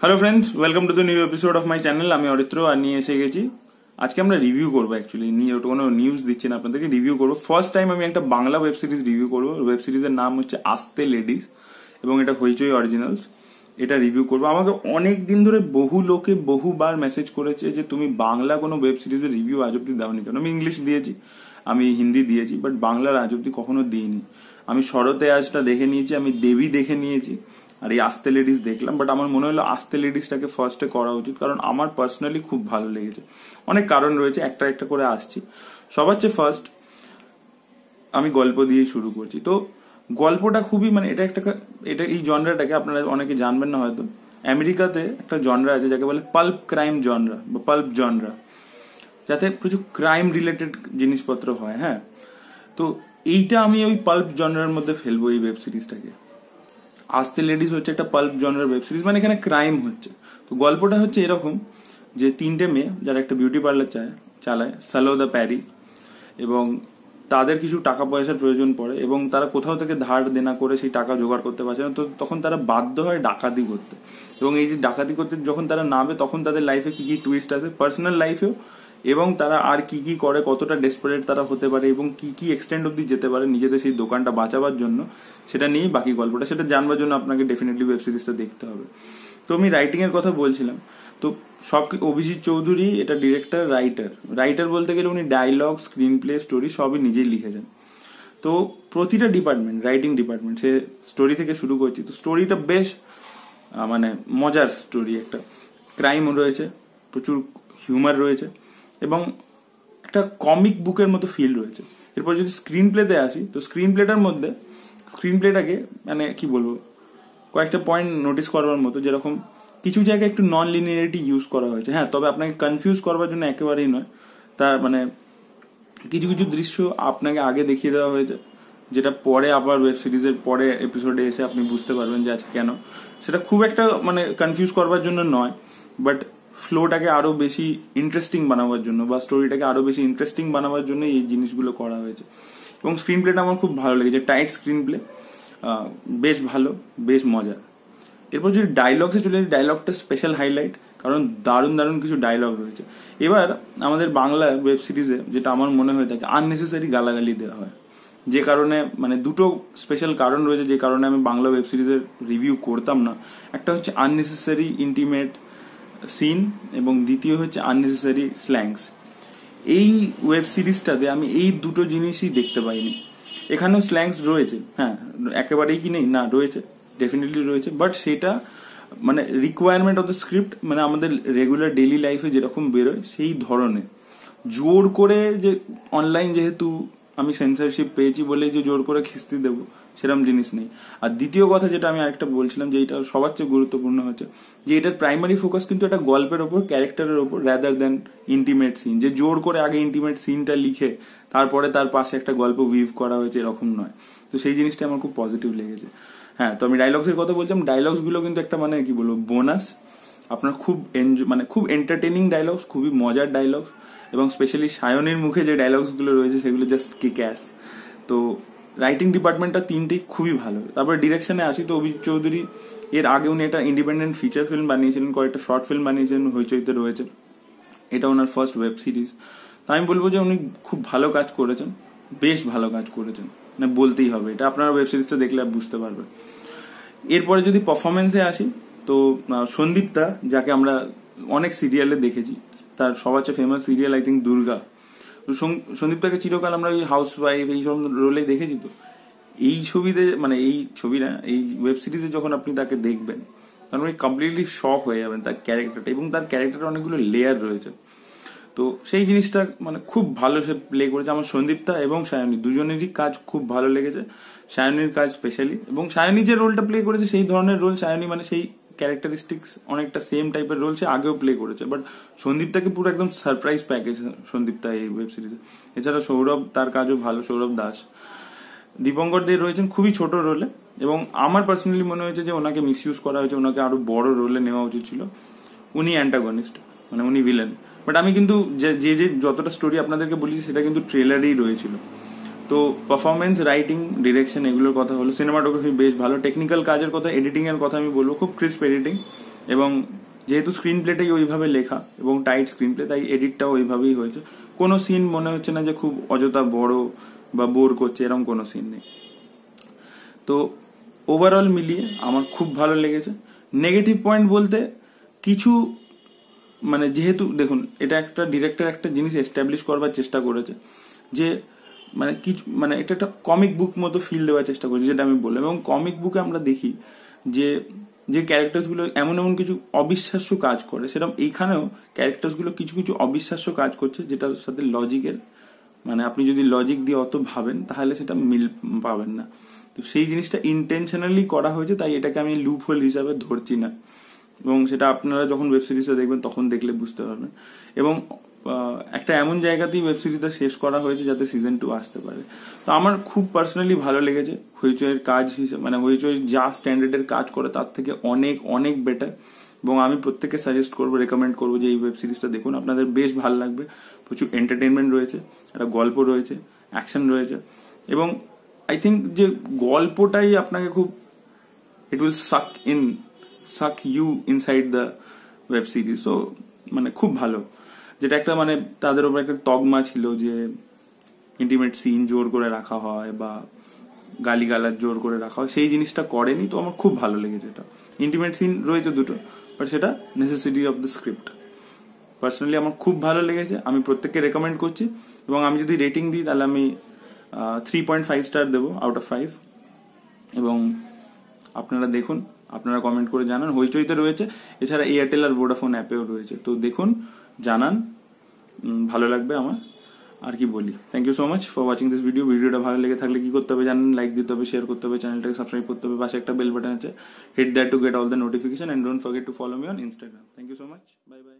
Hello friends, welcome to the new episode of my channel. আমি অরিত্র আর নিয়ে এসে গেছি। আজকে আমরা রিভিউ করবো, অ্যাকচুয়ালি নিয়ে কোনো নিউজ দিচ্ছি না আপনাদেরকে, রিভিউ করবো। ফার্স্ট টাইম আমি একটা বাংলা ওয়েব সিরিজ রিভিউ করবো। ওয়েব সিরিজের নাম হচ্ছে আস্তে লেডিস এবং এটা হইচই অরিজিনালস। এটা রিভিউ করবো। আমাকে অনেক দিন ধরে বহু লোকে বহুবার মেসেজ করেছে যে তুমি বাংলা কোনো ওয়েব সিরিজের রিভিউ আজ অব্দি দাওনি কেন। আমি ইংলিশ দিয়েছি, আমি হিন্দি দিয়েছি, বাট বাংলার আজ অব্দি কখনো দিইনি। আমি শরতে আজটা দেখে নিয়েছি, আমি দেবী দেখে নিয়েছি, আর এই আস্তে লেডিস দেখলাম। বাট আমার মনে হলো আস্তে লেডিসটাকে ফার্স্টে করা উচিত, কারণ আমার পার্সোনালি খুব ভালো লেগেছে। অনেক কারণ রয়েছে, একটা একটা করে আসছি। সবার চেয়ে ফার্স্ট আমি গল্প দিয়ে শুরু করছি। তো গল্পটা খুবই এটা এই জনরাটাকে আপনারা অনেকে জানবেন না হয়তো। আমেরিকাতে একটা জনরা আছে যাকে বলে পাল্প ক্রাইম জনরা বা পাল্প জনরা, যাতে প্রচুর ক্রাইম রিলেটেড জিনিসপত্র হয়। হ্যাঁ, তো এইটা আমি ওই পাল্প জনরার মধ্যে ফেলবো এই ওয়েব সিরিজটাকে। আস্তে লেডিস হচ্ছে একটা পাল্প জনরার ওয়েব সিরিজ, মানে এখানে ক্রাইম হচ্ছে। তো গল্পটা হচ্ছে এরকম যে তিনটে মেয়ে যারা একটা বিউটি পার্লার চালায়, সালোদা প্যারি, এবং তাদের কিছু টাকা পয়সার প্রয়োজন পড়ে এবং তারা কোথাও থেকে ধার দেনা করে সেই টাকা জোগাড় করতে পারছে না। তো তখন তারা বাধ্য হয় ডাকাতি করতে, এবং এই যে ডাকাতি করতে যখন তারা নামে তখন তাদের লাইফে কি কি টুইস্ট আছে পার্সোনাল লাইফেও, এবং তারা আর কি কি করে, কতটা ডেসপারেট তারা হতে পারে এবং কি কি এক্সটেন্ড অব্দি যেতে পারে নিজেদের সেই দোকানটা বাঁচাবার জন্য, সেটা নিয়েই বাকি গল্পটা। সেটা জানবার জন্য আপনাকে ডেফিনেটলি ওয়েব সিরিজটা দেখতে হবে। তো আমি রাইটিং এর কথা বলছিলাম। তো অভিজিৎ চৌধুরী এটা ডিরেক্টর, রাইটার বলতে গেলে উনি ডায়লগ, স্ক্রিন প্লে, স্টোরি সবই নিজেই লিখেছেন। তো প্রতিটা ডিপার্টমেন্ট, রাইটিং ডিপার্টমেন্ট, সে স্টোরি থেকে শুরু করছি। তো স্টোরিটা বেশ মানে মজার স্টোরি। একটা ক্রাইম রয়েছে, প্রচুর হিউমার রয়েছে এবং একটা কমিক বুকের মতো ফিল রয়েছে। এরপর যদি স্ক্রিন প্লেতে আসি, তো স্ক্রিন প্লেটাকে মানে কি বলবো, কয়েকটা পয়েন্ট নোটিস করবার মতো। যেরকম কিছু জায়গায় একটু নন লিনিয়ারিটি ইউজ করা হয়েছে। হ্যাঁ, তবে আপনাকে কনফিউজ করবার জন্য একেবারেই নয়। তার মানে কিছু কিছু দৃশ্য আপনাকে আগে দেখিয়ে দেওয়া হয়েছে, যেটা পরে আবার ওয়েব সিরিজের পরে এপিসোডে এসে আপনি বুঝতে পারবেন যে আচ্ছা কেন। সেটা খুব একটা মানে কনফিউজ করবার জন্য নয়, বাট ফ্লোটাকে আরো বেশি ইন্টারেস্টিং বানাবার জন্য বা স্টোরিটাকে আরো বেশি ইন্টারেস্টিং বানাবার জন্য এই জিনিসগুলো করা হয়েছে। এবং স্ক্রিন প্লেটা আমার খুব ভালো লেগেছে, টাইট স্ক্রিন প্লে, বেশ ভালো, বেশ মজার। এরপর যদি ডায়লগসে চলে যাই, ডায়লগটা স্পেশাল হাইলাইট, কারণ দারুণ দারুণ কিছু ডায়লগ রয়েছে। এবার আমাদের বাংলা ওয়েব সিরিজে যেটা আমার মনে হয়ে থাকে, আননেসেসারি গালাগালি দেওয়া হয়, যে কারণে মানে দুটো স্পেশাল কারণ রয়েছে যে কারণে আমি বাংলা ওয়েব সিরিজের রিভিউ করতাম না। একটা হচ্ছে আননেসেসারি ইন্টিমেট সিন এবং দ্বিতীয় হচ্ছে আননেসেসারি স্ল্যাংস। এই ওয়েব সিরিজটাতে আমি এই দুটো জিনিসই দেখতে পাইনি। এখানেও স্ল্যাংস রয়েছে, হ্যাঁ, একেবারেই কি নেই না, রয়েছে, ডেফিনেটলি রয়েছে, বাট সেটা মানে রিকোয়ারমেন্ট অফ দ্য স্ক্রিপ্ট, মানে আমাদের রেগুলার ডেইলি লাইফে যেরকম বেরোয় সেই ধরনের। জোর করে যে অনলাইন যেহেতু আমি সেন্সরশিপ পেয়েছি বলে যে জোর করে খিস্তি দেবো, সেরকম জিনিস নেই। আর দ্বিতীয় কথা যেটা আমি আরেকটা বলছিলাম, যে এটা সবার চেয়ে গুরুত্বপূর্ণ হচ্ছে যে এটার প্রাইমারি ফোকাস কিন্তু একটা গল্পের ওপর, ক্যারেক্টারের ওপর, রাদার দেন ইন্টিমেট সিন। যে জোর করে আগে ইন্টিমেট সিনটা লিখে তারপরে তার পাশে একটা গল্প উইভ করা হয়েছে, এরকম নয়। তো সেই জিনিসটা আমার খুব পজিটিভ লেগেছে। হ্যাঁ, তো আমি ডায়লগসের কথা বলছিলাম। ডায়লগস গুলো কিন্তু একটা মানে কি বলবো, বোনাস। আপনার খুব মানে খুব এন্টারটেনিং ডায়লগস, খুবই মজার ডায়লগস, এবং স্পেশালি সায়নের মুখে যে ডায়লগস গুলো রয়েছে সেগুলো জাস্ট কিক অ্যাস। তো রাইটিং ডিপার্টমেন্টটা তিনটেই খুবই ভালো। তারপরে ডিরেকশনে আসি, তো অভিজিৎ চৌধুরী এর আগে উনি একটা ইন্ডিপেন্ডেন্ট ফিচার ফিল্ম বানিয়েছিলেন, কয়েকটা শর্ট ফিল্ম বানিয়েছেন, হইচইতে রয়েছে। এটা ওনার ফার্স্ট ওয়েব সিরিজ। তো আমি বলবো যে উনি খুব ভালো কাজ করেছেন, বেশ ভালো কাজ করেছেন, মানে বলতেই হবে। এটা আপনারা ওয়েব সিরিজটা দেখলে বুঝতে পারবেন। এরপরে যদি পারফরমেন্সে আসি, তো সন্দীপদা, যাকে আমরা অনেক সিরিয়ালে দেখেছি, তার সবার চেয়ে famous serial I think Durga. তো সন্দীপদাকে চিরকাল আমরা ওই হাউস ওয়াইফ এই সব রোলেই দেখেছি। তো এই ছবিতে মানে এই ছবি না, এই ওয়েব সিরিজে যখন আপনি তাকে দেখবেন তখন আপনি কমপ্লিটলি শক হয়ে যাবেন তার ক্যারেক্টারটা, এবং তার ক্যারেক্টারে অনেকগুলো লেয়ার রয়েছে। তো সেই জিনিসটা মানে খুব ভালো সে প্লে করেছে। আমার সন্দীপদা এবং সায়নী দুজনেরই কাজ খুব ভালো লেগেছে, সায়নীর কাজ স্পেশালি। এবং সায়নী যে রোলটা প্লে করেছে সেই ধরনের রোল, সায়নী মানে সেই ক্যারেক্টারিস্টিক্স অনেকটা সেম টাইপের রোল সে আগেও প্লে করেছে। বাট সন্দীপদাকে পুরো একদম সারপ্রাইজ প্যাকেজ সন্দীপদা এই ওয়েব সিরিজে। এছাড়া সৌরভ, তার কাজও ভালো, সৌরভ দাস। দীপঙ্কর দে রয়েছেন খুবই ছোট রোলে, এবং আমার পার্সোনালি মনে হয়েছে যে ওনাকে মিস ইউজ করা হয়েছে, ওনাকে আরো বড় রোলে নেওয়া উচিত ছিল। উনি অ্যান্টাগনিস্ট, মানে উনি ভিলেন। বাট আমি কিন্তু যে যে যতটা স্টোরি আপনাদেরকে বলেছি সেটা কিন্তু ট্রেলারেই রয়েছিল। তো পারফরমেন্স, রাইটিং, ডিরেকশন এগুলোর কথা হলো। সিনেমাটোগ্রাফি বেশ ভালো। টেকনিক্যাল কাজের কথা, এডিটিং এর কথা আমি বলবো, খুব ক্রিস্প এডিটিং, এবং যেহেতু স্ক্রিন প্লেটাই ওইভাবে লেখা এবং টাইট স্ক্রিন প্লে, তাই এডিটটাও ওইভাবেই হয়েছে। কোনো সিন মনে হচ্ছে না যে খুব অযথা বড় বা বোর করছে, এরকম কোনো সিন নেই। তো ওভারঅল মিলিয়ে আমার খুব ভালো লেগেছে। নেগেটিভ পয়েন্ট বলতে কিছু, মানে যেহেতু দেখুন এটা একটা ডিরেক্টর একটা জিনিস এস্টাবলিশ করবার চেষ্টা করেছে যে মানে কিছু, মানে এটা একটা কমিক বুক মতো ফিল দেওয়ার চেষ্টা করেছে, যেটা আমি বললাম। এবং কমিক বুকে আমরা দেখি যে ক্যারেক্টার্সগুলো এমন এমন কিছু অবিশ্বাস্য কাজ করে, সেরকম এইখানেও ক্যারেক্টার্সগুলো কিছু কিছু অবিশ্বাস্য কাজ করছে, যেটার সাথে লজিকের, মানে আপনি যদি লজিক দিয়ে অত ভাবেন তাহলে সেটা মিল পাবেন না। তো সেই জিনিসটা ইন্টেনশনালি করা হয়েছে, তাই এটাকে আমি লুপ হোল হিসাবে ধরছি না। এবং সেটা আপনারা যখন ওয়েব সিরিজটা দেখবেন তখন দেখলে বুঝতে পারবেন। এবং একটা এমন জায়গাতেই ওয়েব সিরিজটা শেষ করা হয়েছে যাতে সিজন 2 আসতে পারে। তো আমার খুব পার্সোনালি ভালো লেগেছে। হইচইয়ের কাজ হিসেবে, মানে হইচই যা স্ট্যান্ডার্ডের কাজ করে তার থেকে অনেক অনেক বেটার। এবং আমি প্রত্যেককে সাজেস্ট করবো, রেকমেন্ড করবো যে এই ওয়েব সিরিজটা দেখুন, আপনাদের বেশ ভালো লাগবে। প্রচুর এন্টারটেনমেন্ট রয়েছে, একটা গল্প রয়েছে, অ্যাকশন রয়েছে। এবং আই থিঙ্ক যে গল্পটাই আপনাকে খুব, it will suck you inside the web series. So মানে খুব ভালো। যেটা একটা মানে তাদের উপর একটা তগমা ছিল যে ইন্টিমেট সিন জোর করে রাখা হয় বা গালিগালাজ জোর করে রাখা হয়, সেই জিনিসটা করেনি। তো আমার খুব ভালো লেগেছে। এটা ইন্টিমেট সিন রয়েছে দুটো, বাট সেটা necessity of the script. Personally আমার খুব ভালো লেগেছে, আমি প্রত্যেককে রেকমেন্ড করছি। এবং আমি যদি রেটিং দিই তাহলে আমি 3.5 স্টার দেবো আউট অফ 5। এবং আপনারা দেখুন, আপনারা কমেন্ট করে জানান। হইচইতে রয়েছে, এছাড়া এয়ারটেল আর ভোডাফোন অ্যাপেও রয়েছে। তো দেখুন, জানান, ভালো লাগবে আমার। আর কি বলি, thank you so much for watching this video. ভিডিওটা ভালো লেগে থাকলে কি করতে হবে জানেন, লাইক দিতে হবে, শেয়ার করতে হবে, চ্যানেলটাকে সাবস্ক্রাইব করতে হবে, পাশে একটা বেল বাটন আছে, hit that to get all the notification, and don't forget to follow me on Instagram. Thank you so much, bye by.